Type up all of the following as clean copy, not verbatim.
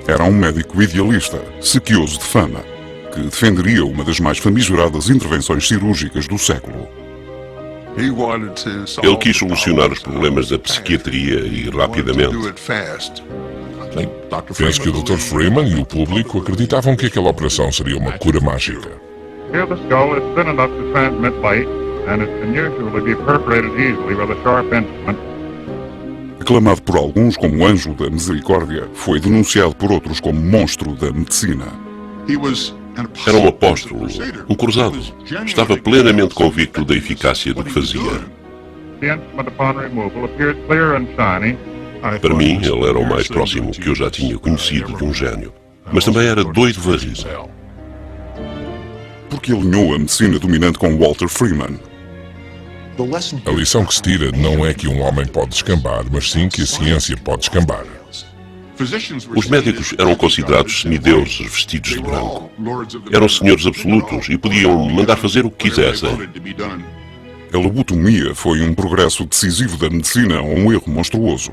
Era um médico idealista, sequioso de fama, que defenderia uma das mais famigeradas intervenções cirúrgicas do século. Ele quis solucionar os problemas da psiquiatria e rapidamente. Penso que o Dr. Freeman e o público acreditavam que aquela operação seria uma cura mágica. Here the skull is thin enough to transmit light, and it can usually be perforated easily with a sharp instrument. Aclamado por alguns como anjo da misericórdia, foi denunciado por outros como monstro da medicina. Era um apóstolo, um cruzado. Estava plenamente convicto da eficácia do que fazia. The instrument upon removal appeared clear and shiny. Para mim, ele era o mais próximo que eu já tinha conhecido de um gênio. Mas também era doido varrido. Porque alinhou a medicina dominante com Walter Freeman. A lição que se tira não é que um homem pode descambar, mas sim que a ciência pode descambar. Os médicos eram considerados semideuses vestidos de branco. Eram senhores absolutos e podiam mandar fazer o que quisessem. A lobotomia foi um progresso decisivo da medicina ou um erro monstruoso.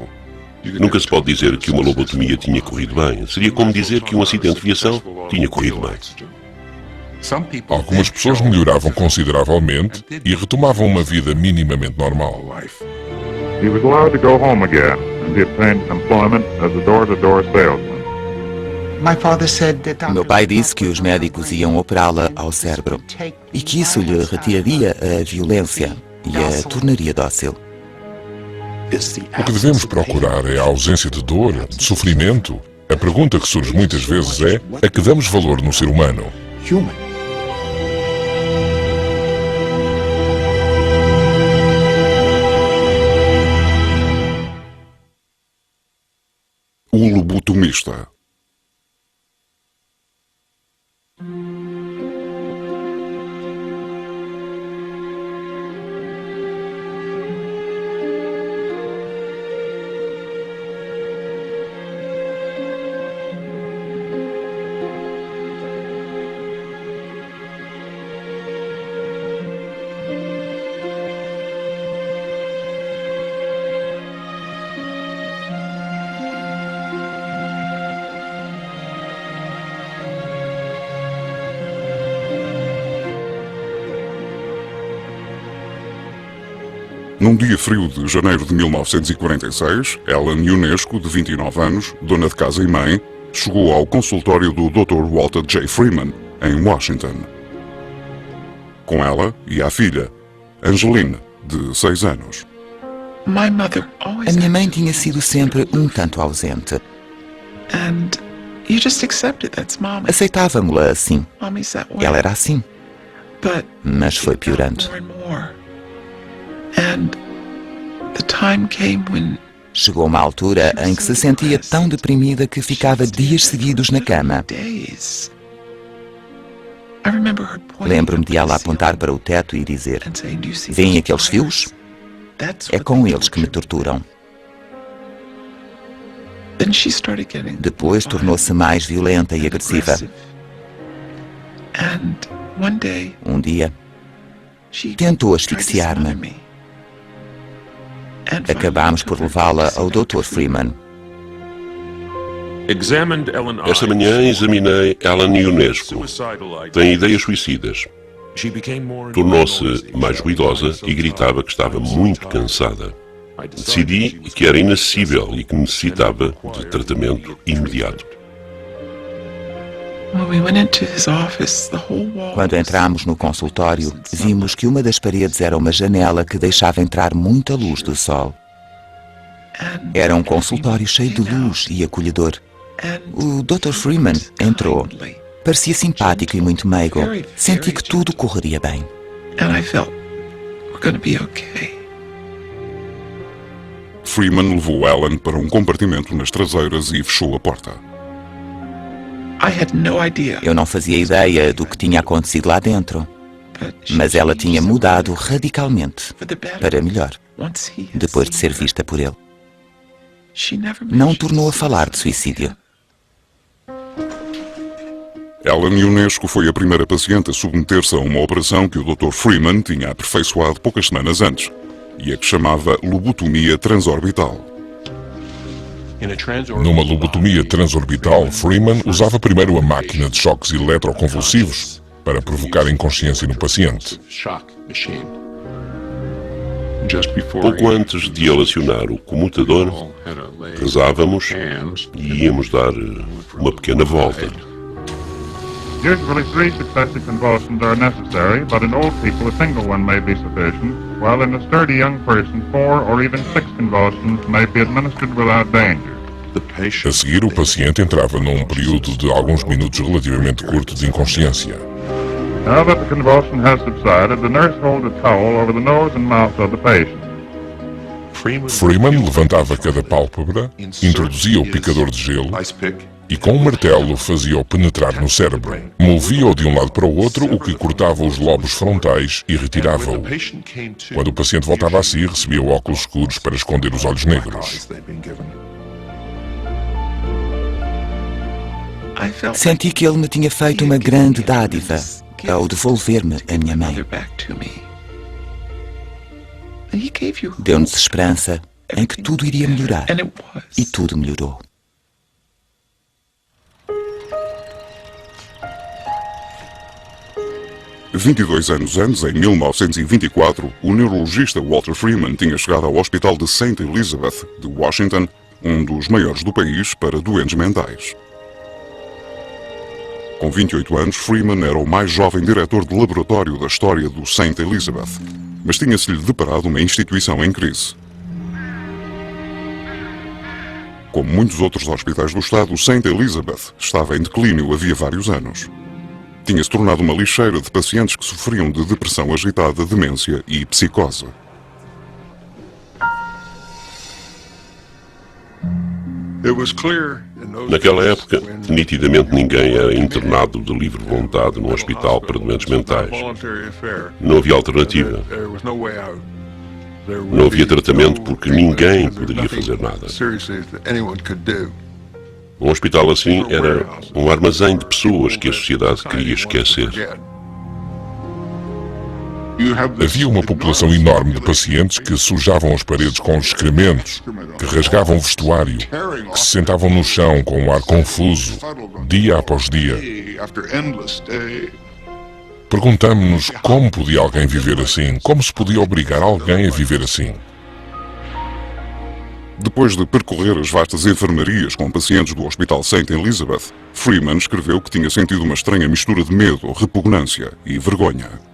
Nunca se pode dizer que uma lobotomia tinha corrido bem. Seria como dizer que um acidente de viação tinha corrido bem. Algumas pessoas melhoravam consideravelmente e retomavam uma vida minimamente normal. He was allowed to go home again, and he obtained employment as a door-to-door salesman. Meu pai disse que os médicos iam operá-la ao cérebro e que isso lhe retiraria a violência e a tornaria dócil. O que devemos procurar é a ausência de dor, de sofrimento. A pergunta que surge muitas vezes é: a que damos valor no ser humano? O lobotomista. Num dia frio de janeiro de 1946, Ellen Ionesco, de 29 anos, dona de casa e mãe, chegou ao consultório do Dr. Walter J. Freeman, em Washington. Com ela e a filha, Angeline, de 6 anos. A minha mãe tinha sido sempre um tanto ausente. Aceitávamo-la assim. Ela era assim. Mas foi piorando. Chegou uma altura em que se sentia tão deprimida que ficava dias seguidos na cama. Lembro-me de ela apontar para o teto e dizer: "Vêem aqueles fios? É com eles que me torturam." Depois tornou-se mais violenta e agressiva. Um dia, tentou asfixiar-me. Acabámos por levá-la ao Dr. Freeman. Esta manhã examinei Ellen Ionesco. Tem ideias suicidas. Tornou-se mais ruidosa e gritava que estava muito cansada. Decidi que era inacessível e que necessitava de tratamento imediato. Quando entramos no consultório, vimos que uma das paredes era uma janela que deixava entrar muita luz do sol. Era um consultório cheio de luz e acolhedor. O Dr. Freeman entrou. Parecia simpático e muito meigo. Senti que tudo correria bem. Freeman levou Ellen para um compartimento nas traseiras e fechou a porta. Eu não fazia ideia do que tinha acontecido lá dentro, mas ela tinha mudado radicalmente para melhor, depois de ser vista por ele. Não tornou a falar de suicídio. Ellen Ionesco foi a primeira paciente a submeter-se a uma operação que o Dr. Freeman tinha aperfeiçoado poucas semanas antes, e a que chamava lobotomia transorbital. Numa lobotomia transorbital, Freeman usava primeiro a máquina de choques eletroconvulsivos para provocar inconsciência no paciente. Pouco antes de ele acionar o comutador, rezávamos e íamos dar uma pequena volta. Usually 3 successive convulsions are necessary, but in old people a single one may be sufficient, while in a sturdy young person 4 or even 6 convulsions may be administered without danger. A seguir, o paciente entrava num período de alguns minutos relativamente curto de inconsciência. Now that the convulsion has subsided, the nurse holds a towel over the nose and mouth of the patient. Freeman levantava cada pálpebra, introduzia o picador de gelo e com um martelo fazia-o penetrar no cérebro. Movia-o de um lado para o outro, o que cortava os lobos frontais e retirava-o. Quando o paciente voltava a si, recebia óculos escuros para esconder os olhos negros. Senti que ele me tinha feito uma grande dádiva ao devolver-me a minha mãe. Deu-nos esperança em que tudo iria melhorar. E tudo melhorou. "22 anos antes, em 1924, o neurologista Walter Freeman tinha chegado ao Hospital de St. Elizabeth, de Washington, um dos maiores do país para doentes mentais. Com 28 anos, Freeman era o mais jovem diretor de laboratório da história do St. Elizabeth, mas tinha-se-lhe deparado uma instituição em crise. Como muitos outros hospitais do Estado, o St. Elizabeth estava em declínio havia vários anos. Tinha-se tornado uma lixeira de pacientes que sofriam de depressão agitada, demência e psicose. Naquela época, nitidamente ninguém era internado de livre vontade num hospital para doentes mentais. Não havia alternativa. Não havia tratamento porque ninguém poderia fazer nada. Um hospital assim era um armazém de pessoas que a sociedade queria esquecer. Havia uma população enorme de pacientes que sujavam as paredes com excrementos, que rasgavam o vestuário, que se sentavam no chão com um ar confuso, dia após dia. Perguntamos-nos como podia alguém viver assim, como se podia obrigar alguém a viver assim. Depois de percorrer as vastas enfermarias com pacientes do Hospital St. Elizabeth, Freeman escreveu que tinha sentido uma estranha mistura de medo, repugnância e vergonha.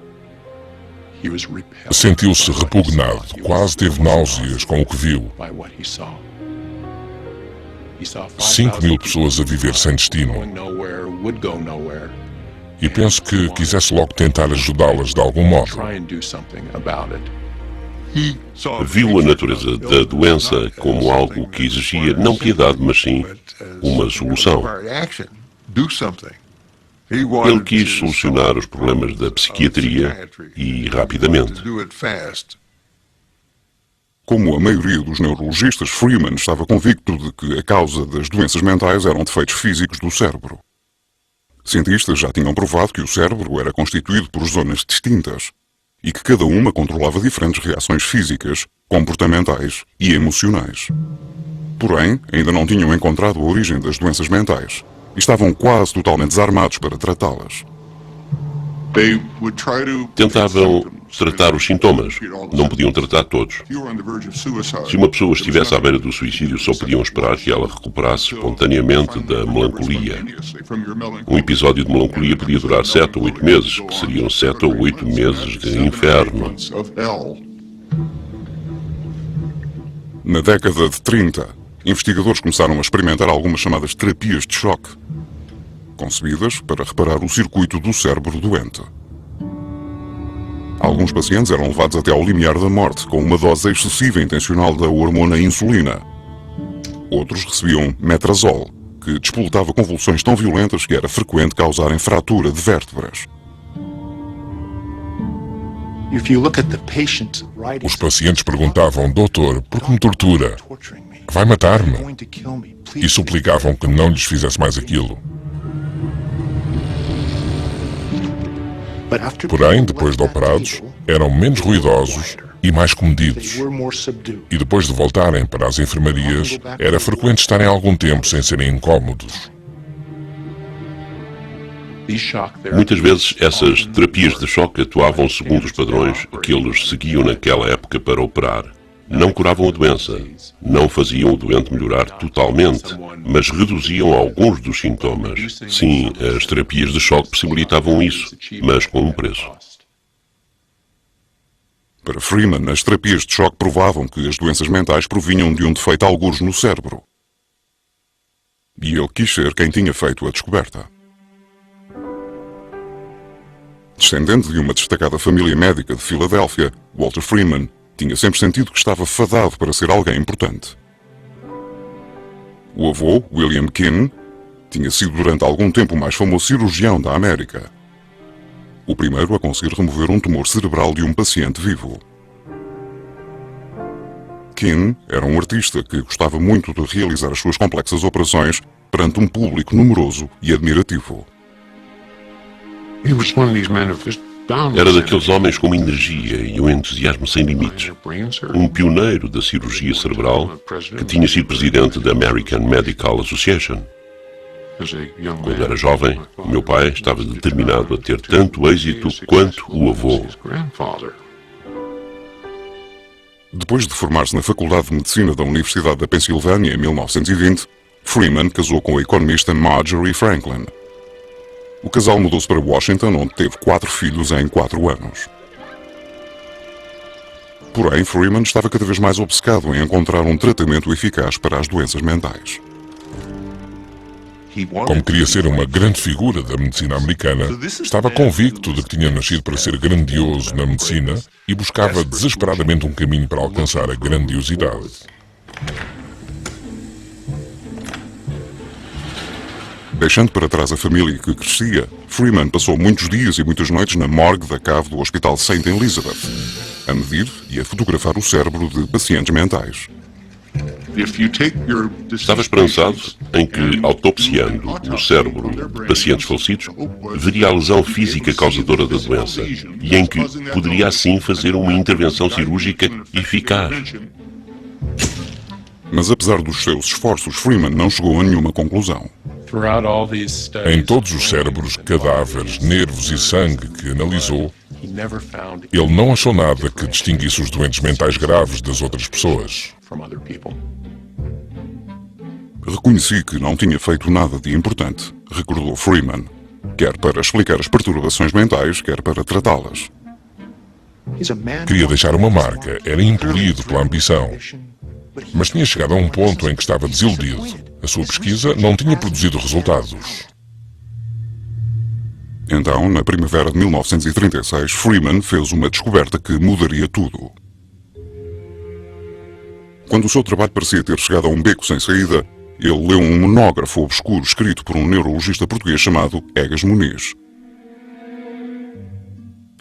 Sentiu-se repugnado, quase teve náuseas com o que viu. 5.000 pessoas a viver sem destino. E penso que quisesse logo tentar ajudá-las de algum modo. Viu a natureza da doença como algo que exigia não piedade, mas sim uma solução. Ele quis solucionar os problemas da psiquiatria e rapidamente. Como a maioria dos neurologistas, Freeman estava convicto de que a causa das doenças mentais eram defeitos físicos do cérebro. Cientistas já tinham provado que o cérebro era constituído por zonas distintas e que cada uma controlava diferentes reações físicas, comportamentais e emocionais. Porém, ainda não tinham encontrado a origem das doenças mentais e estavam quase totalmente desarmados para tratá-las. Tentavam tratar os sintomas, não podiam tratar todos. Se uma pessoa estivesse à beira do suicídio, só podiam esperar que ela recuperasse espontaneamente da melancolia. Um episódio de melancolia podia durar 7 ou 8 meses, que seriam 7 ou 8 meses de inferno. Na década de 30, investigadores começaram a experimentar algumas chamadas terapias de choque, concebidas para reparar o circuito do cérebro doente. Alguns pacientes eram levados até ao limiar da morte com uma dose excessiva e intencional da hormona insulina. Outros recebiam metrazol, que despoletava convulsões tão violentas que era frequente causarem fratura de vértebras. Os pacientes perguntavam: doutor, por que me tortura? Vai matar-me? E suplicavam que não lhes fizesse mais aquilo. Porém, depois de operados, eram menos ruidosos e mais comedidos. E depois de voltarem para as enfermarias, era frequente estarem algum tempo sem serem incómodos. Muitas vezes essas terapias de choque atuavam segundo os padrões que eles seguiam naquela época para operar. Não curavam a doença, não faziam o doente melhorar totalmente, mas reduziam alguns dos sintomas. Sim, as terapias de choque possibilitavam isso, mas com um preço. Para Freeman, as terapias de choque provavam que as doenças mentais provinham de um defeito algures no cérebro. E ele quis ser quem tinha feito a descoberta. Descendente de uma destacada família médica de Filadélfia, Walter Freeman tinha sempre sentido que estava fadado para ser alguém importante. O avô, William Keane, tinha sido durante algum tempo o mais famoso cirurgião da América. O primeiro a conseguir remover um tumor cerebral de um paciente vivo. Keane era um artista que gostava muito de realizar as suas complexas operações perante um público numeroso e admirativo. Era daqueles homens com uma energia e um entusiasmo sem limites. Um pioneiro da cirurgia cerebral que tinha sido presidente da American Medical Association. Quando era jovem, o meu pai estava determinado a ter tanto êxito quanto o avô. Depois de formar-se na Faculdade de Medicina da Universidade da Pensilvânia em 1920, Freeman casou com a economista Marjorie Franklin. O casal mudou-se para Washington, onde teve 4 filhos em 4 anos. Porém, Freeman estava cada vez mais obcecado em encontrar um tratamento eficaz para as doenças mentais. Como queria ser uma grande figura da medicina americana, estava convicto de que tinha nascido para ser grandioso na medicina e buscava desesperadamente um caminho para alcançar a grandiosidade. Deixando para trás a família que crescia, Freeman passou muitos dias e muitas noites na morgue da cave do Hospital St. Elizabeth, a medir e a fotografar o cérebro de pacientes mentais. Estava esperançado em que, autopsiando o cérebro de pacientes falecidos, veria a lesão física causadora da doença e em que poderia assim fazer uma intervenção cirúrgica eficaz. Mas apesar dos seus esforços, Freeman não chegou a nenhuma conclusão. Em todos os cérebros, cadáveres, nervos e sangue que analisou, ele não achou nada que distinguisse os doentes mentais graves das outras pessoas. Reconheci que não tinha feito nada de importante, recordou Freeman, quer para explicar as perturbações mentais, quer para tratá-las. Queria deixar uma marca, era impelido pela ambição. Mas tinha chegado a um ponto em que estava desiludido. A sua pesquisa não tinha produzido resultados. Então, na primavera de 1936, Freeman fez uma descoberta que mudaria tudo. Quando o seu trabalho parecia ter chegado a um beco sem saída, ele leu um monógrafo obscuro escrito por um neurologista português chamado Egas Muniz.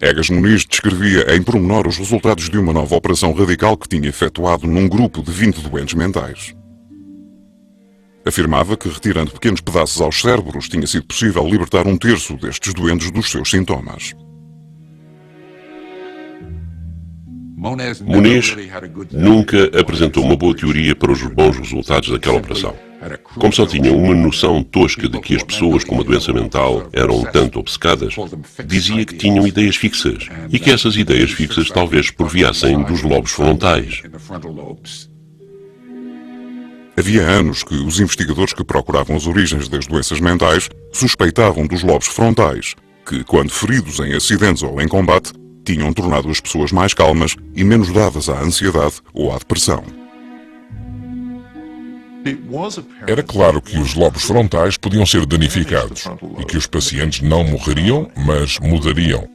Egas Muniz descrevia em pormenor os resultados de uma nova operação radical que tinha efetuado num grupo de 20 doentes mentais. Afirmava que, retirando pequenos pedaços aos cérebros, tinha sido possível libertar 1/3 destes doentes dos seus sintomas. Muniz nunca apresentou uma boa teoria para os bons resultados daquela operação. Como só tinha uma noção tosca de que as pessoas com uma doença mental eram um tanto obcecadas, dizia que tinham ideias fixas e que essas ideias fixas talvez proviessem dos lobos frontais. Havia anos que os investigadores que procuravam as origens das doenças mentais suspeitavam dos lobos frontais, que, quando feridos em acidentes ou em combate, tinham tornado as pessoas mais calmas e menos dadas à ansiedade ou à depressão. Era claro que os lobos frontais podiam ser danificados e que os pacientes não morreriam, mas mudariam.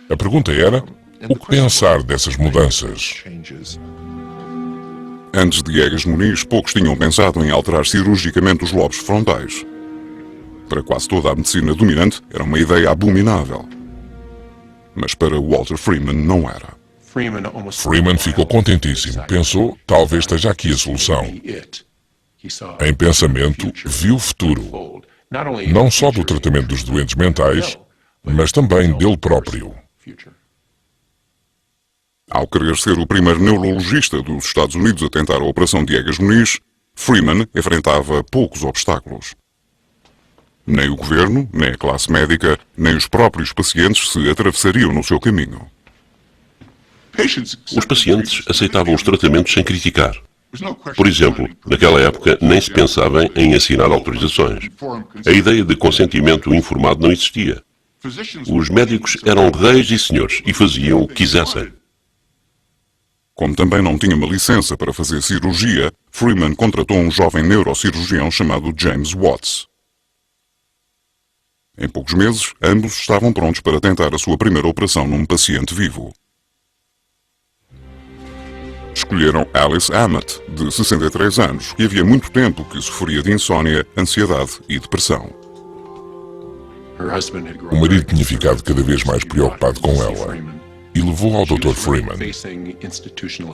A pergunta era, o que pensar dessas mudanças? Antes de Egas Muniz, poucos tinham pensado em alterar cirurgicamente os lobos frontais. Para quase toda a medicina dominante, era uma ideia abominável. Mas para Walter Freeman não era. Freeman ficou contentíssimo. Pensou, talvez esteja aqui a solução. Em pensamento, viu o futuro. Não só do tratamento dos doentes mentais, mas também dele próprio. Ao querer ser o primeiro neurologista dos Estados Unidos a tentar a operação de Diegues-Muniz, Freeman enfrentava poucos obstáculos. Nem o governo, nem a classe médica, nem os próprios pacientes se atravessariam no seu caminho. Os pacientes aceitavam os tratamentos sem criticar. Por exemplo, naquela época nem se pensava em assinar autorizações. A ideia de consentimento informado não existia. Os médicos eram reis e senhores e faziam o que quisessem. Como também não tinha uma licença para fazer cirurgia, Freeman contratou um jovem neurocirurgião chamado James Watts. Em poucos meses, ambos estavam prontos para tentar a sua primeira operação num paciente vivo. Escolheram Alice Ammett, de 63 anos, que havia muito tempo que sofria de insônia, ansiedade e depressão. O marido tinha ficado cada vez mais preocupado com ela e levou ao Dr. Freeman.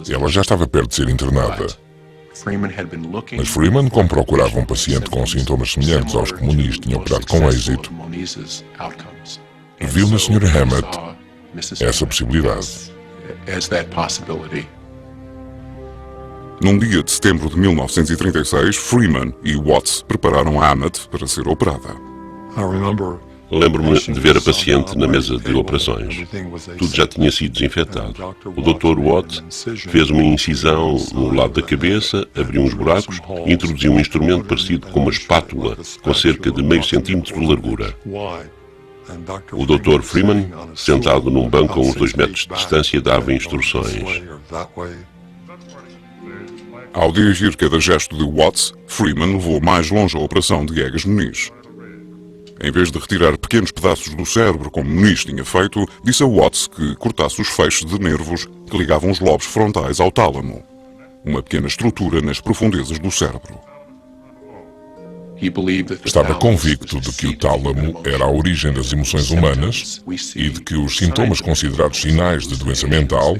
Ela já estava perto de ser internada. Mas Freeman, como procurava um paciente com sintomas semelhantes aos que Muniz tinha operado com êxito, viu na Sra. Hammett essa possibilidade. Num dia de setembro de 1936, Freeman e Watts prepararam a Ammett para ser operada. Lembro-me de ver a paciente na mesa de operações. Tudo já tinha sido desinfetado. O Dr. Watts fez uma incisão no lado da cabeça, abriu uns buracos e introduziu um instrumento parecido com uma espátula, com cerca de meio centímetro de largura. O Dr. Freeman, sentado num banco a uns 2 metros de distância, dava instruções. Ao dirigir cada gesto de Watts, Freeman levou mais longe a operação de Diegues-Muniz. Em vez de retirar pequenos pedaços do cérebro, como Muniz tinha feito, disse a Watts que cortasse os feixes de nervos que ligavam os lobos frontais ao tálamo, uma pequena estrutura nas profundezas do cérebro. Estava convicto de que o tálamo era a origem das emoções humanas e de que os sintomas considerados sinais de doença mental,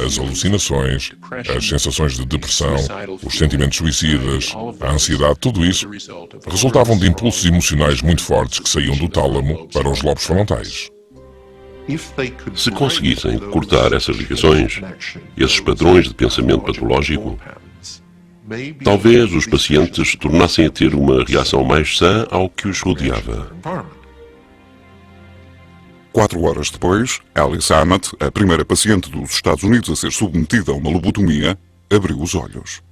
as alucinações, as sensações de depressão, os sentimentos suicidas, a ansiedade, tudo isso, resultavam de impulsos emocionais muito fortes que saíam do tálamo para os lobos frontais. Se conseguissem cortar essas ligações, esses padrões de pensamento patológico, talvez os pacientes tornassem a ter uma reação mais sã ao que os rodeava. 4 horas depois, Alice Ammett, a primeira paciente dos Estados Unidos a ser submetida a uma lobotomia, abriu os olhos.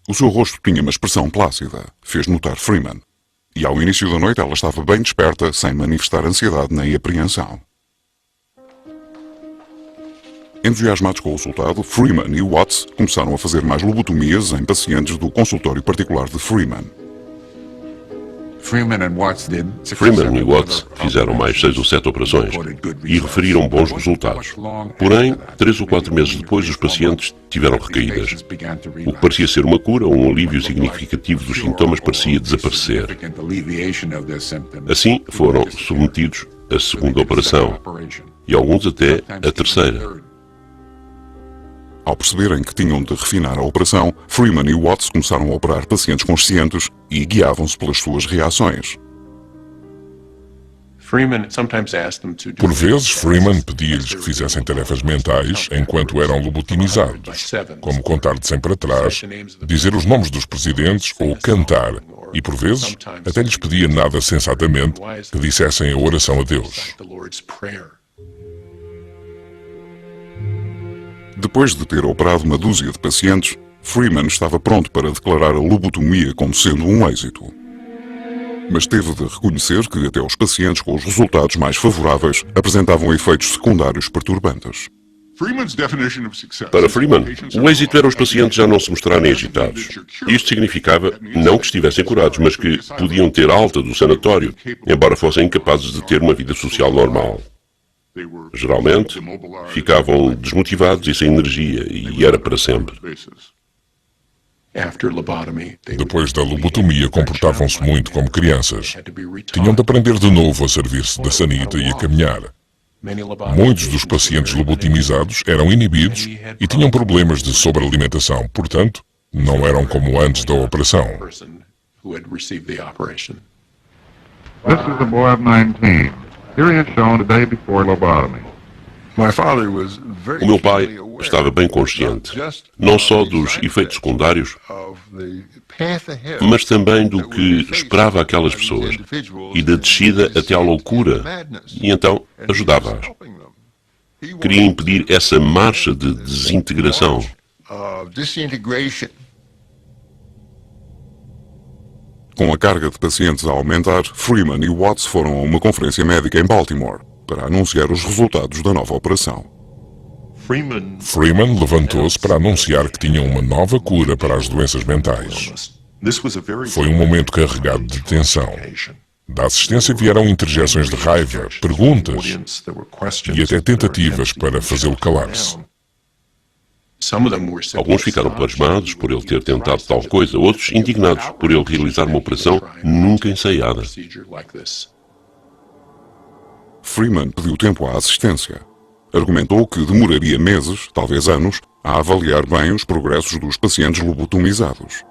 O seu rosto tinha uma expressão plácida, fez notar Freeman. E ao início da noite ela estava bem desperta, sem manifestar ansiedade nem apreensão. Entusiasmados com o resultado, Freeman e Watts começaram a fazer mais lobotomias em pacientes do consultório particular de Freeman. Freeman e Watts fizeram mais 6 ou 7 operações e referiram bons resultados. Porém, 3 ou 4 meses depois, os pacientes tiveram recaídas. O que parecia ser uma cura ou um alívio significativo dos sintomas parecia desaparecer. Assim, foram submetidos à segunda operação e alguns até à terceira. Ao perceberem que tinham de refinar a operação, Freeman e Watts começaram a operar pacientes conscientes e guiavam-se pelas suas reações. Por vezes, Freeman pedia-lhes que fizessem tarefas mentais enquanto eram lobotimizados, como contar de 100 para trás, dizer os nomes dos presidentes ou cantar, e por vezes até lhes pedia nada sensatamente que dissessem a oração a Deus. Depois de ter operado uma dúzia de pacientes, Freeman estava pronto para declarar a lobotomia como sendo um êxito. Mas teve de reconhecer que até os pacientes com os resultados mais favoráveis apresentavam efeitos secundários perturbantes. Para Freeman, o êxito era os pacientes já não se mostrarem agitados. Isto significava não que estivessem curados, mas que podiam ter alta do sanatório, embora fossem incapazes de ter uma vida social normal. Geralmente, ficavam desmotivados e sem energia, e era para sempre. Depois da lobotomia, comportavam-se muito como crianças. Tinham de aprender de novo a servir-se da sanita e a caminhar. Muitos dos pacientes lobotimizados eram inibidos e tinham problemas de sobrealimentação, portanto, não eram como antes da operação. This is the boy of 19. Here he is shown the day before lobotomy. O meu pai estava bem consciente, não só dos efeitos secundários, mas também do que esperava aquelas pessoas e da descida até à loucura, e então ajudava-as. Queria impedir essa marcha de desintegração. Com a carga de pacientes a aumentar, Freeman e Watts foram a uma conferência médica em Baltimore para anunciar os resultados da nova operação. Freeman levantou-se para anunciar que tinha uma nova cura para as doenças mentais. Foi um momento carregado de tensão. Da assistência vieram interjeções de raiva, perguntas e até tentativas para fazê-lo calar-se. Alguns ficaram pasmados por ele ter tentado tal coisa, outros indignados por ele realizar uma operação nunca ensaiada. Freeman pediu tempo à assistência. Argumentou que demoraria meses, talvez anos, a avaliar bem os progressos dos pacientes lobotomizados.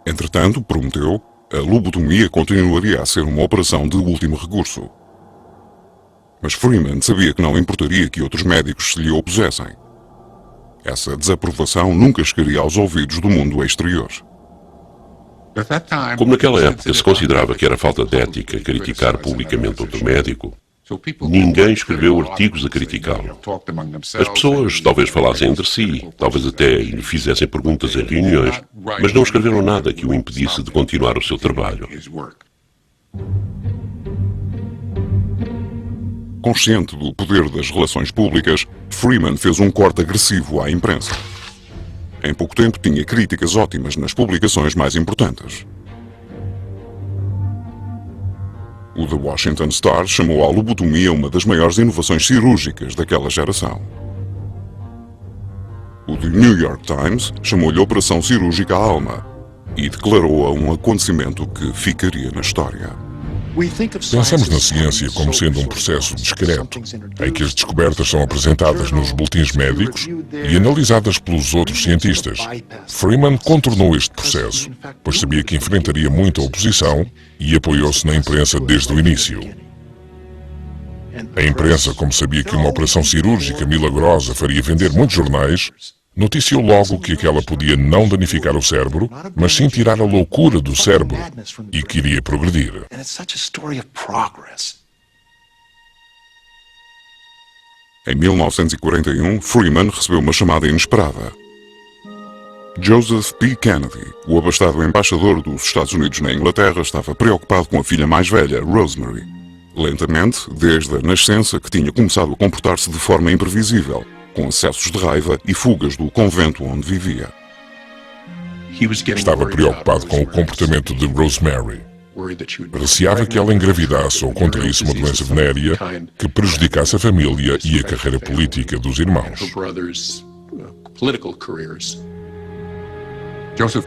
Entretanto, prometeu, a lobotomia continuaria a ser uma operação de último recurso. Mas Freeman sabia que não importaria que outros médicos se lhe opusessem. Essa desaprovação nunca chegaria aos ouvidos do mundo exterior. Como naquela época se considerava que era falta de ética criticar publicamente outro médico, ninguém escreveu artigos a criticá-lo. As pessoas talvez falassem entre si, talvez até lhe fizessem perguntas em reuniões, mas não escreveram nada que o impedisse de continuar o seu trabalho. Consciente do poder das relações públicas, Freeman fez um corte agressivo à imprensa. Em pouco tempo tinha críticas ótimas nas publicações mais importantes. O The Washington Star chamou a lobotomia uma das maiores inovações cirúrgicas daquela geração. O The New York Times chamou-lhe Operação Cirúrgica à Alma e declarou-a um acontecimento que ficaria na história. Pensamos na ciência como sendo um processo discreto, em que as descobertas são apresentadas nos boletins médicos e analisadas pelos outros cientistas. Freeman contornou este processo, pois sabia que enfrentaria muita oposição e apoiou-se na imprensa desde o início. A imprensa, como sabia que uma operação cirúrgica milagrosa faria vender muitos jornais, noticiou logo que aquela podia não danificar o cérebro, mas sim tirar a loucura do cérebro e que iria progredir. Em 1941, Freeman recebeu uma chamada inesperada. Joseph P. Kennedy, o abastado embaixador dos Estados Unidos na Inglaterra, estava preocupado com a filha mais velha, Rosemary. Lentamente, desde a nascença, que tinha começado a comportar-se de forma imprevisível, com acessos de raiva e fugas do convento onde vivia. Estava preocupado com o comportamento de Rosemary. Receava que ela engravidasse ou contraísse uma doença venérea que prejudicasse a família e a carreira política dos irmãos. Joseph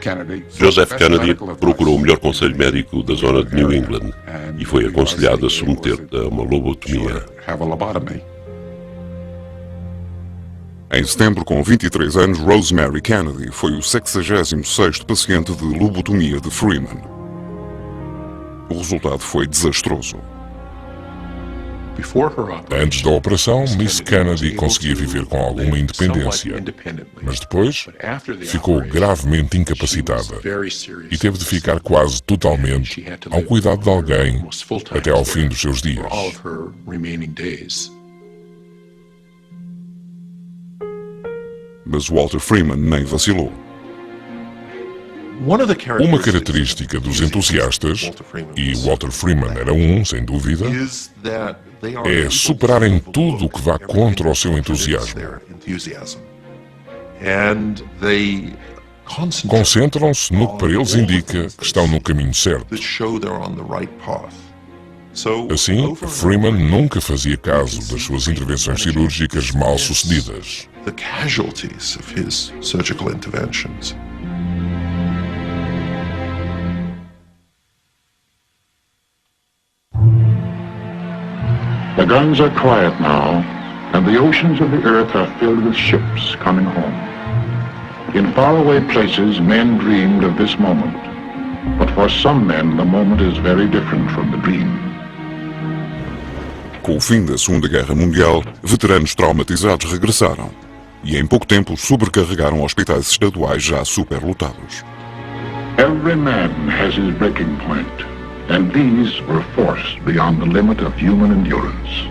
Kennedy procurou o melhor conselho médico da zona de New England e foi aconselhado a submeter-se a uma lobotomia. Em setembro, com 23 anos, Rosemary Kennedy foi o 66º paciente de lobotomia de Freeman. O resultado foi desastroso. Antes da operação, Miss Kennedy conseguia viver com alguma independência, mas depois ficou gravemente incapacitada e teve de ficar quase totalmente ao cuidado de alguém até ao fim dos seus dias. Mas Walter Freeman nem vacilou. Uma característica dos entusiastas, e Walter Freeman era um, sem dúvida, é superarem tudo o que vá contra o seu entusiasmo. Concentram-se no que para eles indica que estão no caminho certo. Assim, Freeman nunca fazia caso das suas intervenções cirúrgicas mal sucedidas. The guns are quiet now, and the oceans of the earth are filled with ships coming home. In faraway places, men dreamed of this moment, but for some men, the moment is very different from the dream. Com o fim da Segunda Guerra Mundial, veteranos traumatizados regressaram e em pouco tempo sobrecarregaram hospitais estaduais já superlotados. Every man has his breaking point, and these were forced beyond the limit of human endurance.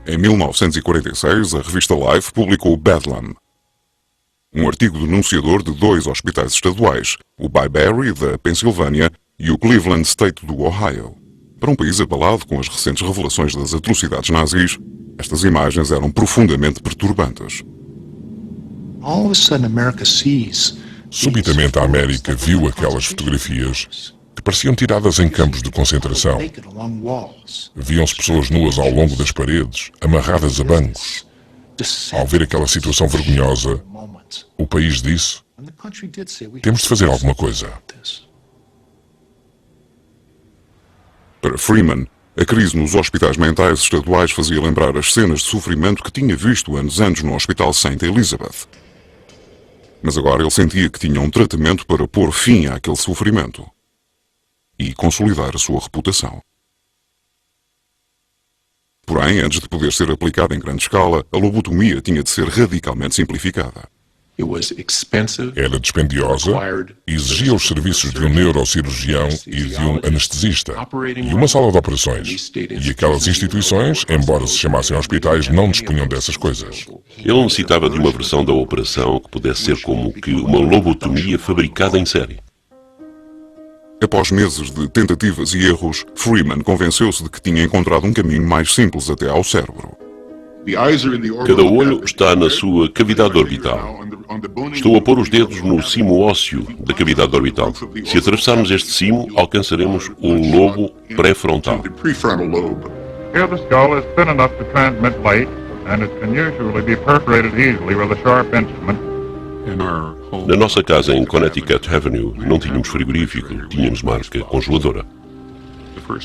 Em 1946, a revista Life publicou Bedlam, um artigo denunciador de 2 hospitais estaduais, o Byberry, da Pensilvânia, e o Cleveland State, do Ohio. Para um país abalado com as recentes revelações das atrocidades nazis, estas imagens eram profundamente perturbantes. Subitamente a América viu aquelas fotografias que pareciam tiradas em campos de concentração. Viam-se pessoas nuas ao longo das paredes, amarradas a bancos. Ao ver aquela situação vergonhosa, o país disse: temos de fazer alguma coisa. Para Freeman, a crise nos hospitais mentais estaduais fazia lembrar as cenas de sofrimento que tinha visto anos antes no Hospital St. Elizabeth. Mas agora ele sentia que tinha um tratamento para pôr fim àquele sofrimento e consolidar a sua reputação. Porém, antes de poder ser aplicada em grande escala, a lobotomia tinha de ser radicalmente simplificada. Era dispendiosa, exigia os serviços de um neurocirurgião e de um anestesista, e uma sala de operações. E aquelas instituições, embora se chamassem hospitais, não dispunham dessas coisas. Ele necessitava de uma versão da operação que pudesse ser como que uma lobotomia fabricada em série. Após meses de tentativas e erros, Freeman convenceu-se de que tinha encontrado um caminho mais simples até ao cérebro. Cada olho está na sua cavidade orbital. Estou a pôr os dedos no cimo ósseo da cavidade orbital. Se atravessarmos este cimo, alcançaremos o lobo pré-frontal. Here the skull is thin enough to transmit light, and it can usually be perforated easily with a sharp instrument. Na nossa casa em Connecticut Avenue não tínhamos frigorífico, tínhamos marca congeladora.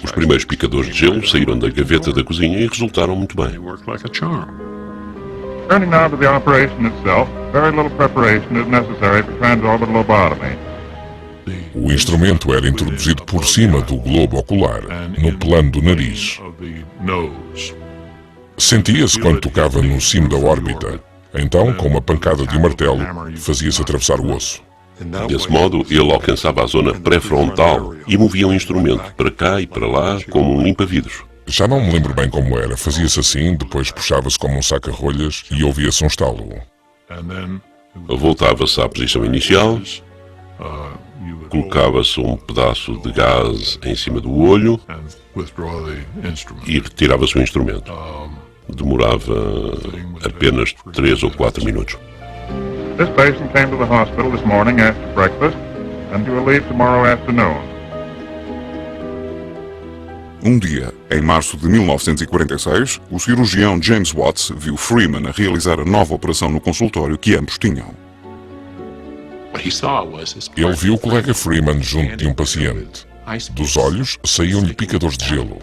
Os primeiros picadores de gelo saíram da gaveta da cozinha e resultaram muito bem. Turning now to the operation itself, very little preparation is necessary for transorbital lobotomy. O instrumento era introduzido por cima do globo ocular, no plano do nariz. Sentia-se quando tocava no cimo da órbita. Então, com uma pancada de um martelo, fazia-se atravessar o osso. Desse modo, ele alcançava a zona pré-frontal e movia o instrumento para cá e para lá como um limpa-vidros. Já não me lembro bem como era. Fazia-se assim, depois puxava-se como um saca-rolhas e ouvia-se um estalo. Voltava-se à posição inicial, colocava-se um pedaço de gás em cima do olho e retirava-se o instrumento. Demorava apenas 3 ou 4 minutos. This patient came to the hospital this morning after breakfast, and he will leave tomorrow afternoon. Um dia, em março de 1946, o cirurgião James Watts viu Freeman a realizar a nova operação no consultório que ambos tinham. Ele viu o colega Freeman junto de um paciente. Dos olhos saíam-lhe picadores de gelo.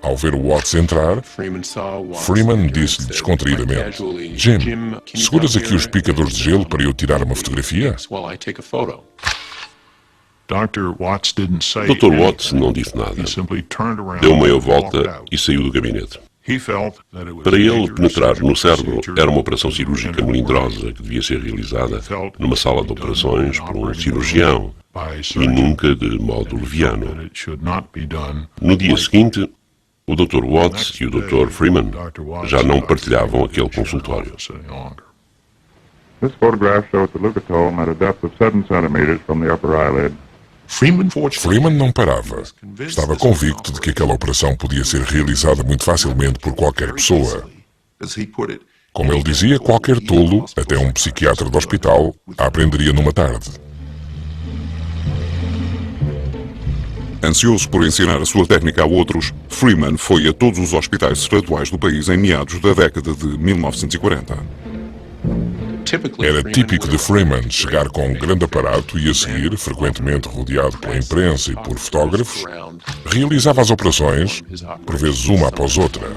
Ao ver o Watts entrar, Freeman disse-lhe descontraídamente: Jim, seguras aqui os picadores de gelo para eu tirar uma fotografia? Dr. Watts não disse nada. Deu meia volta e saiu do gabinete. Para ele, penetrar no cérebro era uma operação cirúrgica melindrosa que devia ser realizada numa sala de operações por um cirurgião e nunca de modo leviano. No dia seguinte, o Dr. Watts e o Dr. Freeman já não partilhavam aquele consultório. This photograph shows the leucotome at a depth of 7 centimeters from the upper eyelid. Freeman não parava. Estava convicto de que aquela operação podia ser realizada muito facilmente por qualquer pessoa. Como ele dizia, qualquer tolo, até um psiquiatra do hospital, a aprenderia numa tarde. Ansioso por ensinar a sua técnica a outros, Freeman foi a todos os hospitais estaduais do país em meados da década de 1940. Era típico de Freeman chegar com um grande aparato e a seguir, frequentemente rodeado pela imprensa e por fotógrafos, realizava as operações, por vezes uma após outra.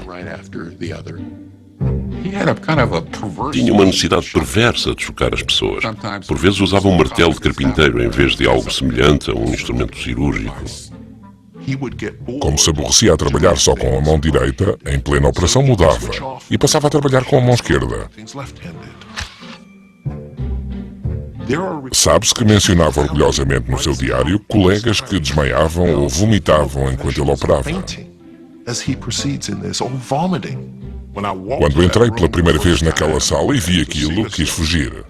Tinha uma necessidade perversa de chocar as pessoas. Por vezes usava um martelo de carpinteiro em vez de algo semelhante a um instrumento cirúrgico. Como se aborrecia a trabalhar só com a mão direita, em plena operação mudava e passava a trabalhar com a mão esquerda. Sabe-se que mencionava orgulhosamente no seu diário colegas que desmaiavam ou vomitavam enquanto ele operava. Quando entrei pela primeira vez naquela sala e vi aquilo, quis fugir.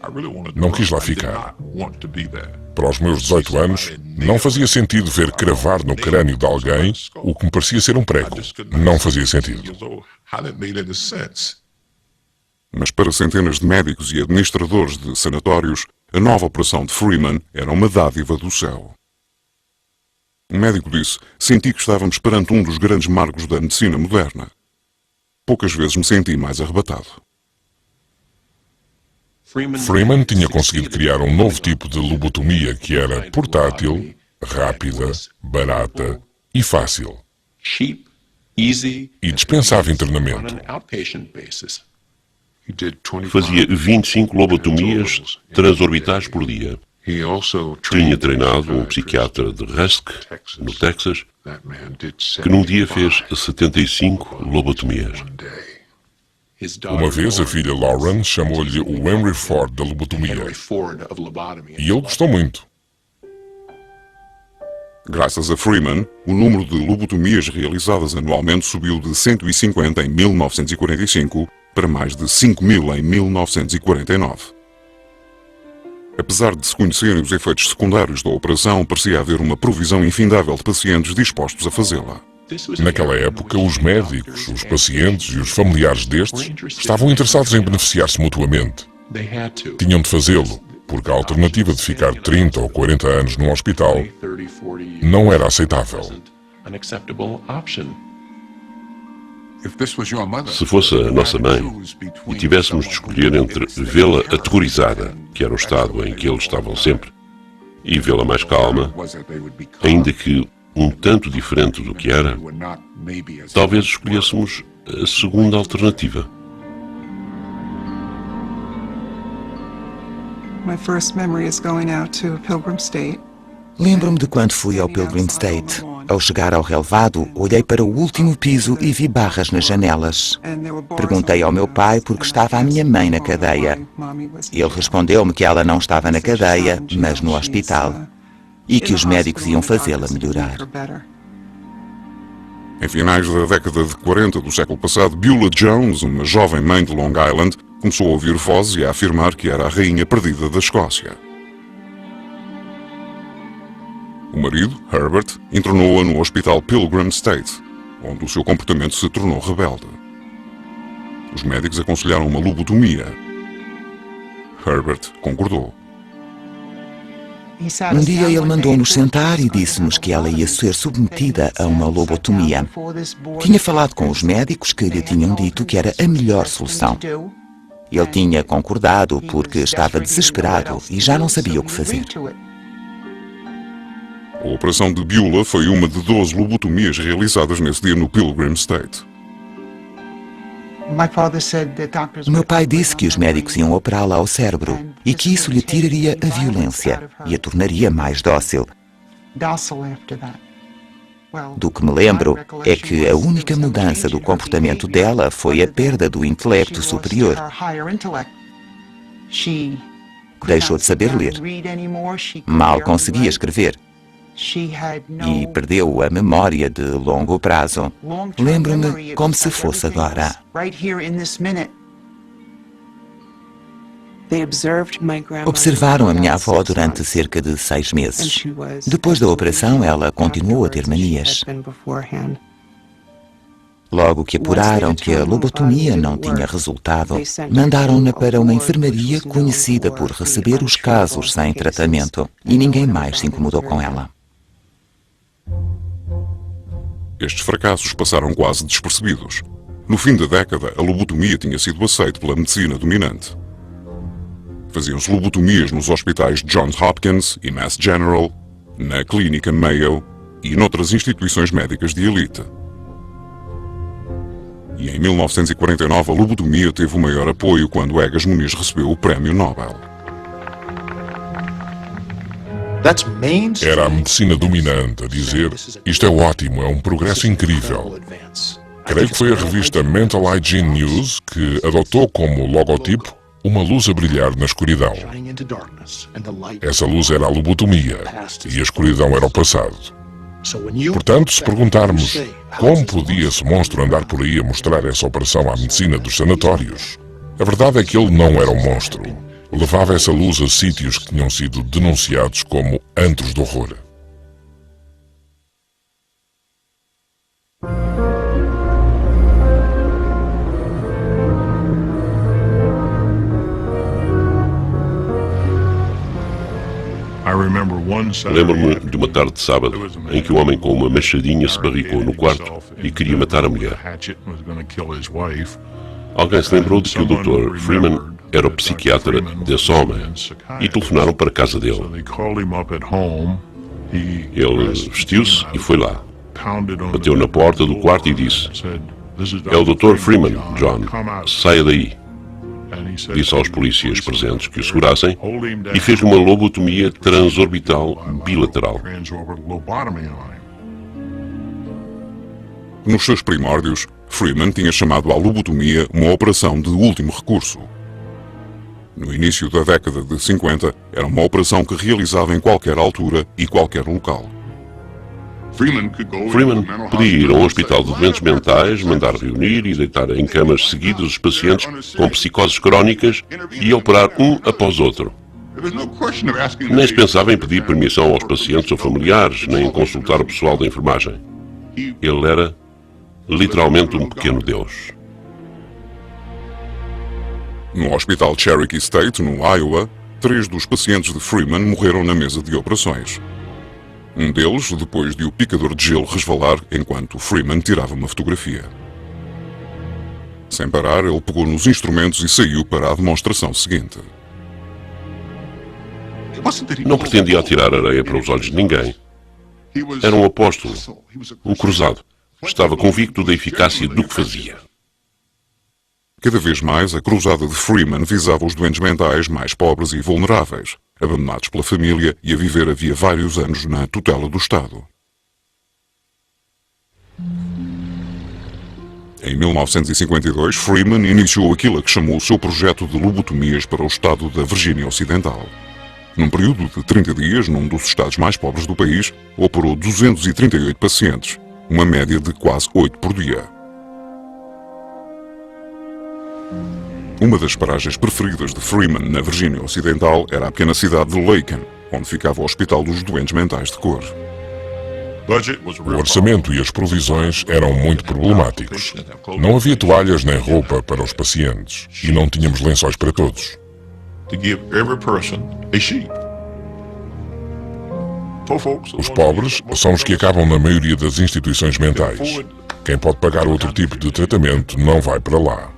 Não quis lá ficar. Para os meus 18 anos, não fazia sentido ver cravar no crânio de alguém o que me parecia ser um prego. Não fazia sentido. Mas para centenas de médicos e administradores de sanatórios, a nova operação de Freeman era uma dádiva do céu. Um médico disse: "Senti que estávamos perante um dos grandes marcos da medicina moderna. Poucas vezes me senti mais arrebatado." Freeman tinha conseguido criar um novo tipo de lobotomia que era portátil, rápida, barata e fácil. E dispensava internamento. Fazia 25 lobotomias transorbitais por dia. Tinha treinado um psiquiatra de Rusk, no Texas, que num dia fez 75 lobotomias. Uma vez a filha Lauren chamou-lhe o Henry Ford da lobotomia. E ele gostou muito. Graças a Freeman, o número de lobotomias realizadas anualmente subiu de 150 em 1945 para mais de 5.000 em 1949. Apesar de se conhecerem os efeitos secundários da operação, parecia haver uma provisão infindável de pacientes dispostos a fazê-la. Naquela época, os médicos, os pacientes e os familiares destes estavam interessados em beneficiar-se mutuamente. Tinham de fazê-lo, porque a alternativa de ficar 30 ou 40 anos num hospital não era aceitável. Se fosse a nossa mãe e tivéssemos de escolher entre vê-la aterrorizada, que era o estado em que eles estavam sempre, e vê-la mais calma, ainda que um tanto diferente do que era, talvez escolhêssemos a segunda alternativa. Lembro-me de quando fui ao Pilgrim State. Ao chegar ao relevado, olhei para o último piso e vi barras nas janelas. Perguntei ao meu pai por que estava a minha mãe na cadeia. Ele respondeu-me que ela não estava na cadeia, mas no hospital, e que os médicos iam fazê-la melhorar. Em finais da década de 40 do século passado, Beulah Jones, uma jovem mãe de Long Island, começou a ouvir vozes e a afirmar que era a rainha perdida da Escócia. O marido, Herbert, internou-a no Hospital Pilgrim State, onde o seu comportamento se tornou rebelde. Os médicos aconselharam uma lobotomia. Herbert concordou. Um dia ele mandou-nos sentar e disse-nos que ela ia ser submetida a uma lobotomia. Tinha falado com os médicos que lhe tinham dito que era a melhor solução. Ele tinha concordado porque estava desesperado e já não sabia o que fazer. A operação de Beulah foi uma de 12 lobotomias realizadas nesse dia no Pilgrim State. O meu pai disse que os médicos iam operá-la ao cérebro e que isso lhe tiraria a violência e a tornaria mais dócil. Do que me lembro é que a única mudança do comportamento dela foi a perda do intelecto superior. Deixou de saber ler. Mal conseguia escrever. E perdeu a memória de longo prazo. Lembro-me como se fosse agora. Observaram a minha avó durante cerca de 6 meses. Depois da operação, ela continuou a ter manias. Logo que apuraram que a lobotomia não tinha resultado, mandaram-na para uma enfermaria conhecida por receber os casos sem tratamento. E ninguém mais se incomodou com ela. Estes fracassos passaram quase despercebidos. No fim da década, a lobotomia tinha sido aceita pela medicina dominante. Faziam-se lobotomias nos hospitais Johns Hopkins e Mass General, na Clínica Mayo e noutras instituições médicas de elite. E em 1949 a lobotomia teve o maior apoio quando Egas Muniz recebeu o Prémio Nobel. Era a medicina dominante a dizer: isto é ótimo, é um progresso incrível. Creio que foi a revista Mental Hygiene News que adotou como logotipo uma luz a brilhar na escuridão. Essa luz era a lobotomia e a escuridão era o passado. Portanto, se perguntarmos como podia esse monstro andar por aí a mostrar essa operação à medicina dos sanatórios, a verdade é que ele não era um monstro. Levava essa luz a sítios que tinham sido denunciados como antros de horror. Lembro-me de uma tarde de sábado em que um homem com uma machadinha se barricou no quarto e queria matar a mulher. Alguém se lembrou de que o Dr. Freeman era o psiquiatra desse homem e telefonaram para a casa dele. Ele vestiu-se e foi lá. Bateu na porta do quarto e disse: "É o Dr. Freeman, John. Saia daí." Disse aos polícias presentes que o segurassem e fez uma lobotomia transorbital bilateral. Nos seus primórdios, Freeman tinha chamado à lobotomia uma operação de último recurso. No início da década de 50, era uma operação que realizava em qualquer altura e qualquer local. Freeman podia ir a um hospital de doentes mentais, mandar reunir e deitar em camas seguidas os pacientes com psicoses crónicas e operar um após outro. Nem se pensava em pedir permissão aos pacientes ou familiares, nem em consultar o pessoal da enfermagem. Ele era literalmente um pequeno Deus. No Hospital Cherokee State, no Iowa, 3 dos pacientes de Freeman morreram na mesa de operações. Um deles, depois de o picador de gelo resvalar enquanto Freeman tirava uma fotografia. Sem parar, ele pegou nos instrumentos e saiu para a demonstração seguinte. Não pretendia atirar areia para os olhos de ninguém. Era um apóstolo, um cruzado. Estava convicto da eficácia do que fazia. Cada vez mais, a cruzada de Freeman visava os doentes mentais mais pobres e vulneráveis, abandonados pela família e a viver havia vários anos na tutela do Estado. Em 1952, Freeman iniciou aquilo a que chamou o seu projeto de lobotomias para o estado da Virgínia Ocidental. Num período de 30 dias, num dos estados mais pobres do país, operou 238 pacientes, uma média de quase 8 por dia. Uma das paragens preferidas de Freeman na Virgínia Ocidental era a pequena cidade de Laken, onde ficava o Hospital dos Doentes Mentais de Cor. O orçamento e as provisões eram muito problemáticos. Não havia toalhas nem roupa para os pacientes e não tínhamos lençóis para todos. Os pobres são os que acabam na maioria das instituições mentais. Quem pode pagar outro tipo de tratamento não vai para lá.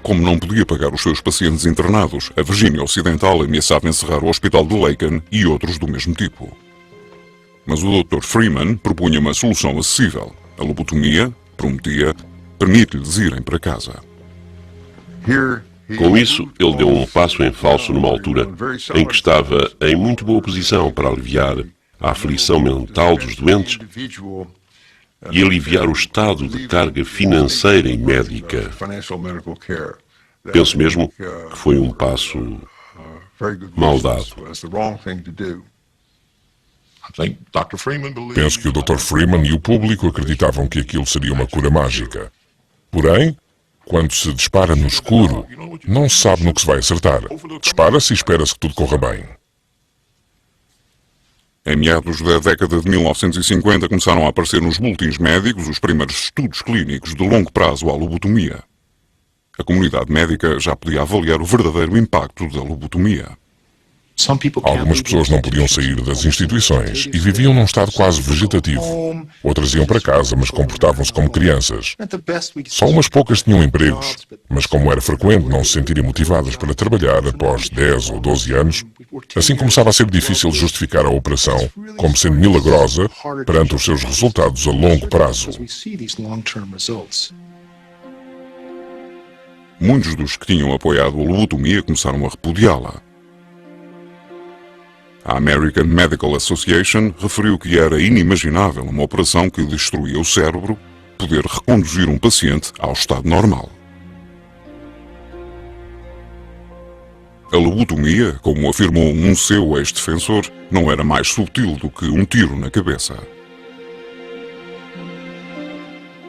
Como não podia pagar os seus pacientes internados, a Virgínia Ocidental ameaçava encerrar o Hospital de Laken e outros do mesmo tipo. Mas o Dr. Freeman propunha uma solução acessível. A lobotomia, prometia, permite-lhes irem para casa. Com isso, ele deu um passo em falso numa altura em que estava em muito boa posição para aliviar a aflição mental dos doentes e aliviar o estado de carga financeira e médica. Penso mesmo que foi um passo mal dado. Penso que o Dr. Freeman e o público acreditavam que aquilo seria uma cura mágica. Porém, quando se dispara no escuro, não se sabe no que se vai acertar. Dispara-se e espera-se que tudo corra bem. Em meados da década de 1950 começaram a aparecer nos boletins médicos os primeiros estudos clínicos de longo prazo à lobotomia. A comunidade médica já podia avaliar o verdadeiro impacto da lobotomia. Algumas pessoas não podiam sair das instituições e viviam num estado quase vegetativo. Outras iam para casa, mas comportavam-se como crianças. Só umas poucas tinham empregos, mas como era frequente não se sentirem motivadas para trabalhar após 10 ou 12 anos, assim começava a ser difícil justificar a operação como sendo milagrosa perante os seus resultados a longo prazo. Muitos dos que tinham apoiado a lobotomia começaram a repudiá-la. A American Medical Association referiu que era inimaginável uma operação que destruía o cérebro poder reconduzir um paciente ao estado normal. A lobotomia, como afirmou um seu ex-defensor, não era mais subtil do que um tiro na cabeça.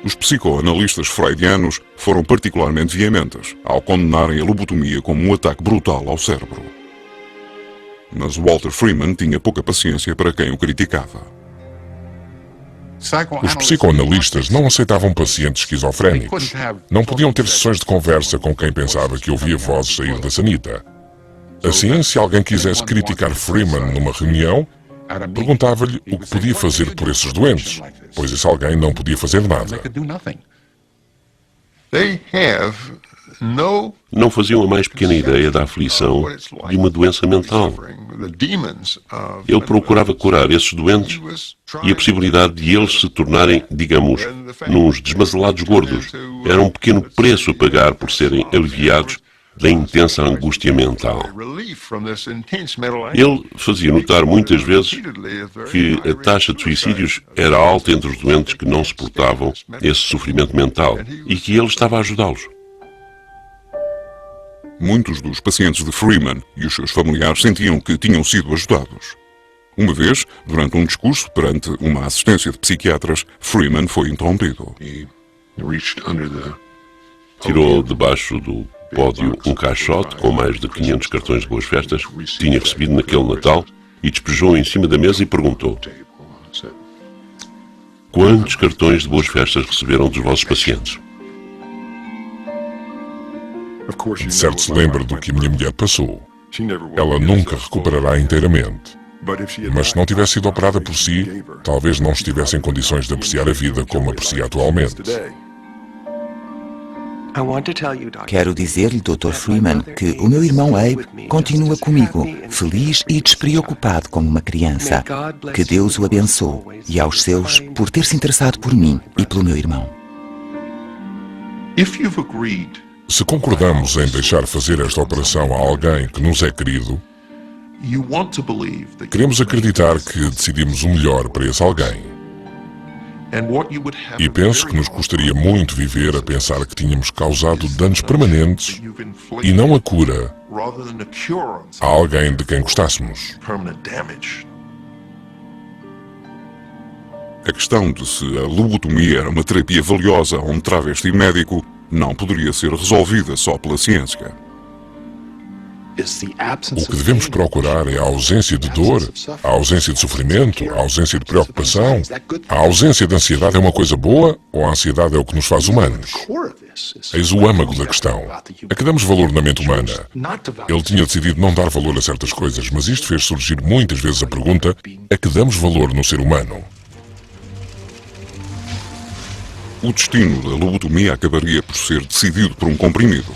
Os psicoanalistas freudianos foram particularmente veementes ao condenarem a lobotomia como um ataque brutal ao cérebro. Mas Walter Freeman tinha pouca paciência para quem o criticava. Os psicoanalistas não aceitavam pacientes esquizofrénicos. Não podiam ter sessões de conversa com quem pensava que ouvia vozes sair da sanita. Assim, se alguém quisesse criticar Freeman numa reunião, perguntava-lhe o que podia fazer por esses doentes, pois esse alguém não podia fazer nada. Não faziam a mais pequena ideia da aflição de uma doença mental. Ele procurava curar esses doentes e a possibilidade de eles se tornarem, digamos, nos desmazelados gordos. Era um pequeno preço a pagar por serem aliviados da intensa angústia mental. Ele fazia notar muitas vezes que a taxa de suicídios era alta entre os doentes que não suportavam esse sofrimento mental e que ele estava a ajudá-los. Muitos dos pacientes de Freeman e os seus familiares sentiam que tinham sido ajudados. Uma vez, durante um discurso perante uma assistência de psiquiatras, Freeman foi interrompido. Tirou debaixo do pódio um caixote com mais de 500 cartões de boas-festas que tinha recebido naquele Natal e despejou em cima da mesa e perguntou: quantos cartões de boas-festas receberam dos vossos pacientes? De certo se lembra do que a minha mulher passou. Ela nunca recuperará inteiramente. Mas se não tivesse sido operada por si, talvez não estivesse em condições de apreciar a vida como aprecia atualmente. Quero dizer-lhe, Dr. Freeman, que o meu irmão Abe continua comigo, feliz e despreocupado como uma criança. Que Deus o abençoe e aos seus por ter se interessado por mim e pelo meu irmão. Se concordamos em deixar fazer esta operação a alguém que nos é querido, queremos acreditar que decidimos o melhor para esse alguém. E penso que nos custaria muito viver a pensar que tínhamos causado danos permanentes e não a cura a alguém de quem gostássemos. A questão de se a lobotomia era uma terapia valiosa ou um travesti médico não poderia ser resolvida só pela ciência. O que devemos procurar é a ausência de dor, a ausência de sofrimento, a ausência de preocupação. A ausência de ansiedade é uma coisa boa ou a ansiedade é o que nos faz humanos? Eis o âmago da questão. A que damos valor na mente humana? Ele tinha decidido não dar valor a certas coisas, mas isto fez surgir muitas vezes a pergunta: a que damos valor no ser humano? O destino da lobotomia acabaria por ser decidido por um comprimido.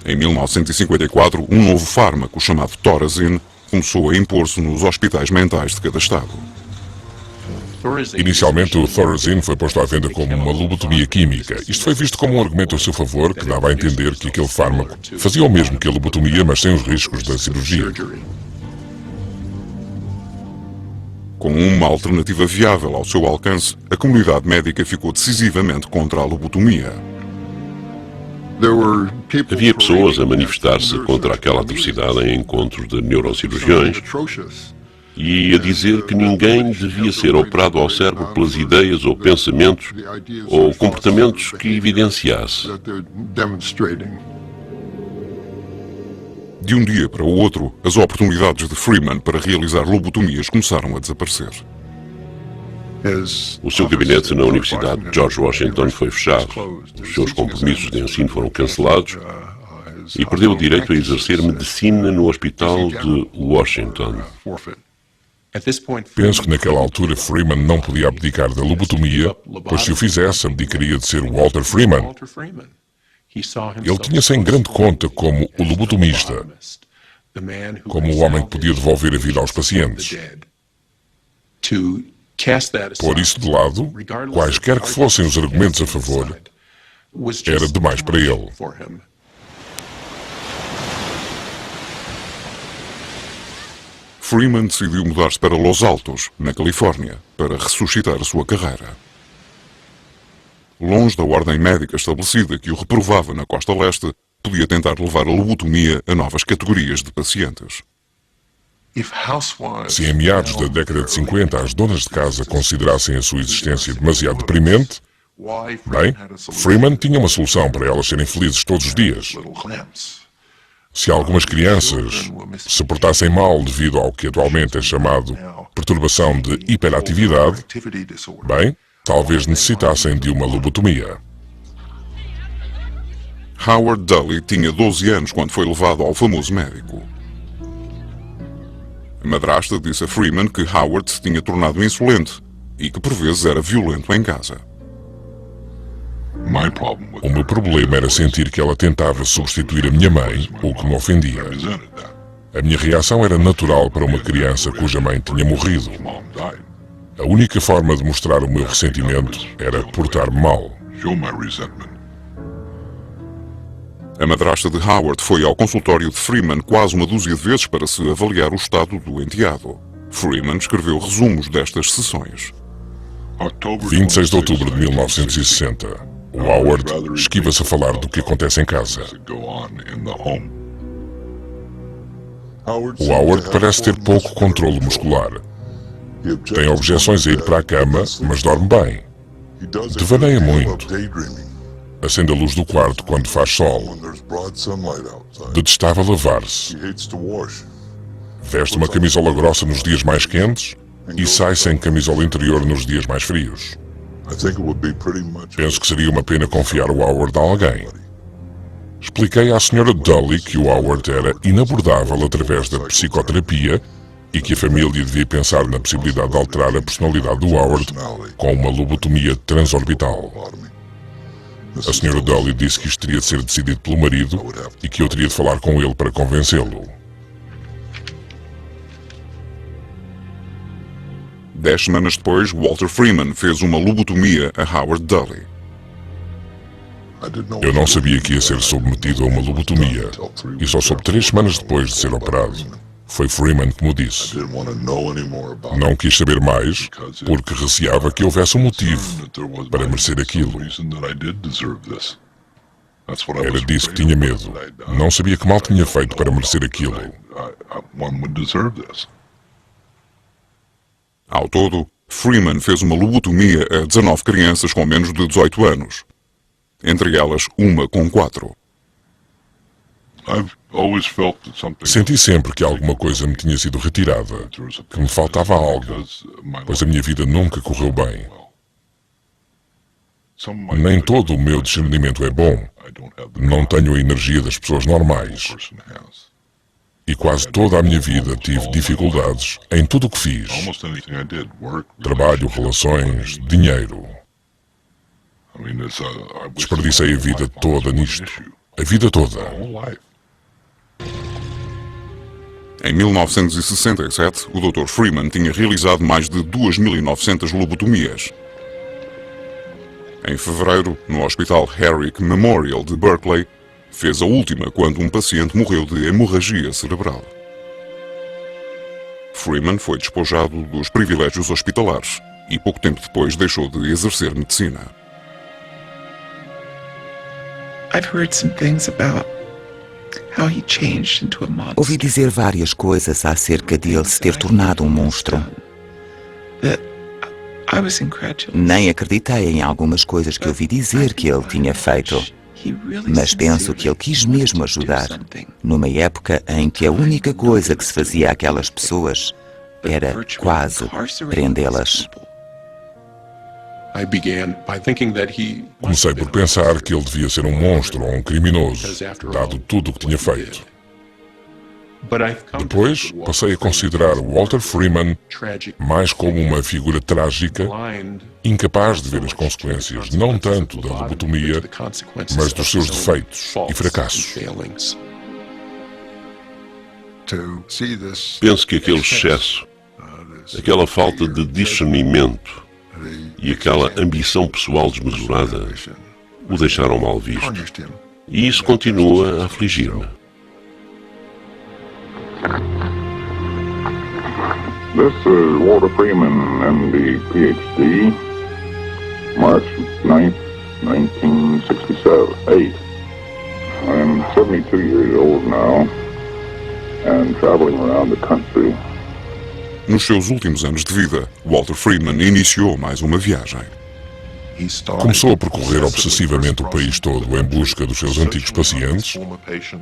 Em 1954, um novo fármaco chamado Thorazine começou a impor-se nos hospitais mentais de cada estado. Inicialmente, o Thorazine foi posto à venda como uma lobotomia química. Isto foi visto como um argumento a seu favor que dava a entender que aquele fármaco fazia o mesmo que a lobotomia, mas sem os riscos da cirurgia. Com uma alternativa viável ao seu alcance, a comunidade médica ficou decisivamente contra a lobotomia. Havia pessoas a manifestar-se contra aquela atrocidade em encontros de neurocirurgiões e a dizer que ninguém devia ser operado ao cérebro pelas ideias ou pensamentos ou comportamentos que evidenciasse. De um dia para o outro, as oportunidades de Freeman para realizar lobotomias começaram a desaparecer. O seu gabinete na Universidade de George Washington foi fechado, os seus compromissos de ensino foram cancelados e perdeu o direito a exercer medicina no Hospital de Washington. Penso que naquela altura Freeman não podia abdicar da lobotomia, pois se o fizesse, abdicaria de ser Walter Freeman. Ele tinha-se em grande conta como o lobotomista, como o homem que podia devolver a vida aos pacientes. Pôr isso de lado, quaisquer que fossem os argumentos a favor, era demais para ele. Freeman decidiu mudar-se para Los Altos, na Califórnia, para ressuscitar a sua carreira. Longe da ordem médica estabelecida que o reprovava na costa leste, podia tentar levar a lobotomia a novas categorias de pacientes. Se em meados da década de 50 as donas de casa considerassem a sua existência demasiado deprimente, bem, Freeman tinha uma solução para elas serem felizes todos os dias. Se algumas crianças se portassem mal devido ao que atualmente é chamado perturbação de hiperatividade, bem, talvez necessitassem de uma lobotomia. Howard Dully tinha 12 anos quando foi levado ao famoso médico. A madrasta disse a Freeman que Howard se tinha tornado insolente e que por vezes era violento em casa. O meu problema era sentir que ela tentava substituir a minha mãe, o que me ofendia. A minha reação era natural para uma criança cuja mãe tinha morrido. A única forma de mostrar o meu ressentimento era portar-me mal. A madrasta de Howard foi ao consultório de Freeman quase uma dúzia de vezes para se avaliar o estado do enteado. Freeman escreveu resumos destas sessões. 26 de outubro de 1960. O Howard esquiva-se a falar do que acontece em casa. O Howard parece ter pouco controle muscular. Tem objeções a ir para a cama, mas dorme bem. Devaneia muito. Acende a luz do quarto quando faz sol. Detestava lavar-se. Veste uma camisola grossa nos dias mais quentes e sai sem camisola interior nos dias mais frios. Penso que seria uma pena confiar o Howard a alguém. Expliquei à Sra. Dully que o Howard era inabordável através da psicoterapia e que a família devia pensar na possibilidade de alterar a personalidade do Howard com uma lobotomia transorbital. A Sra. Dully disse que isto teria de ser decidido pelo marido e que eu teria de falar com ele para convencê-lo. 10 semanas depois, Walter Freeman fez uma lobotomia a Howard Dully. Eu não sabia que ia ser submetido a uma lobotomia e só soube 3 semanas depois de ser operado. Foi Freeman que me disse. Não quis saber mais porque receava que houvesse um motivo para merecer aquilo. Era disso que tinha medo. Não sabia que mal tinha feito para merecer aquilo. Ao todo, Freeman fez uma lobotomia a 19 crianças com menos de 18 anos. Entre elas, uma com 4. Senti sempre que alguma coisa me tinha sido retirada, que me faltava algo, pois a minha vida nunca correu bem. Nem todo o meu discernimento é bom. Não tenho a energia das pessoas normais. E quase toda a minha vida tive dificuldades em tudo o que fiz. Trabalho, relações, dinheiro. Desperdicei a vida toda nisto. A vida toda. Em 1967, o Dr. Freeman tinha realizado mais de 2.900 lobotomias. Em fevereiro, no Hospital Herrick Memorial de Berkeley, fez a última quando um paciente morreu de hemorragia cerebral. Freeman foi despojado dos privilégios hospitalares e pouco tempo depois deixou de exercer medicina. Ouvi dizer várias coisas acerca de ele se ter tornado um monstro. Nem acreditei em algumas coisas que ouvi dizer que ele tinha feito. Mas penso que ele quis mesmo ajudar, numa época em que a única coisa que se fazia àquelas pessoas era quase prendê-las. Comecei por pensar que ele devia ser um monstro ou um criminoso, dado tudo o que tinha feito. Depois, passei a considerar Walter Freeman mais como uma figura trágica, incapaz de ver as consequências não tanto da lobotomia, mas dos seus defeitos e fracassos. Penso que aquele excesso, aquela falta de discernimento e aquela ambição pessoal desmesurada o deixaram mal visto. E isso continua a afligir-me. This is Walter Freeman, MD, PhD, March 9th, 1968. I'm 72 years old now and traveling around the country. Nos seus últimos anos de vida, Walter Freeman iniciou mais uma viagem. Começou a percorrer obsessivamente o país todo em busca dos seus antigos pacientes,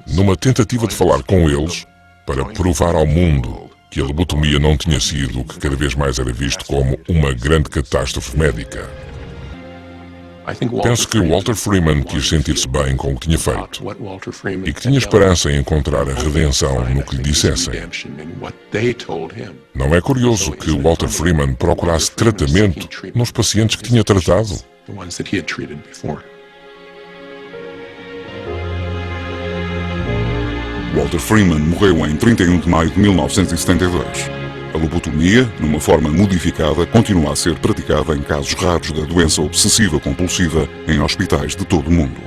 numa tentativa de falar com eles para provar ao mundo que a lobotomia não tinha sido o que cada vez mais era visto como uma grande catástrofe médica. Penso que Walter Freeman quis sentir-se bem com o que tinha feito e que tinha esperança em encontrar a redenção no que lhe dissessem. Não é curioso que Walter Freeman procurasse tratamento nos pacientes que tinha tratado? Walter Freeman morreu em 31 de maio de 1972. A lobotomia, numa forma modificada, continua a ser praticada em casos raros da doença obsessiva-compulsiva em hospitais de todo o mundo.